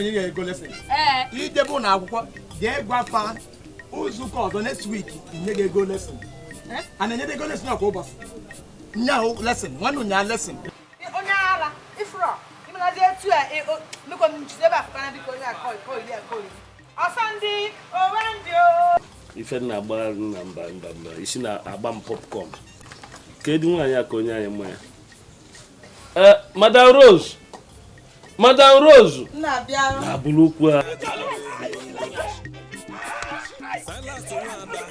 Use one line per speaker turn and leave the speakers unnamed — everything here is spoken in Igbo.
you go lesson. You debo na akwụkwọ je gwafa uzuko ọzọ next week you go lesson. And then you go lesson na ko boss. Nya lesson, one nya lesson.
Onya ala ifro. Imi na je tu e me ko nchide ba fa na bi ko nya call you. Asandi owandio.
Ife na agba na mba isi na agba m popcorn. Kedu nwanyị aka onye anyị mmanya? Madam Rose. Madam Rose.
Na bia.
Na bulukwu a. Silas Nwaaba.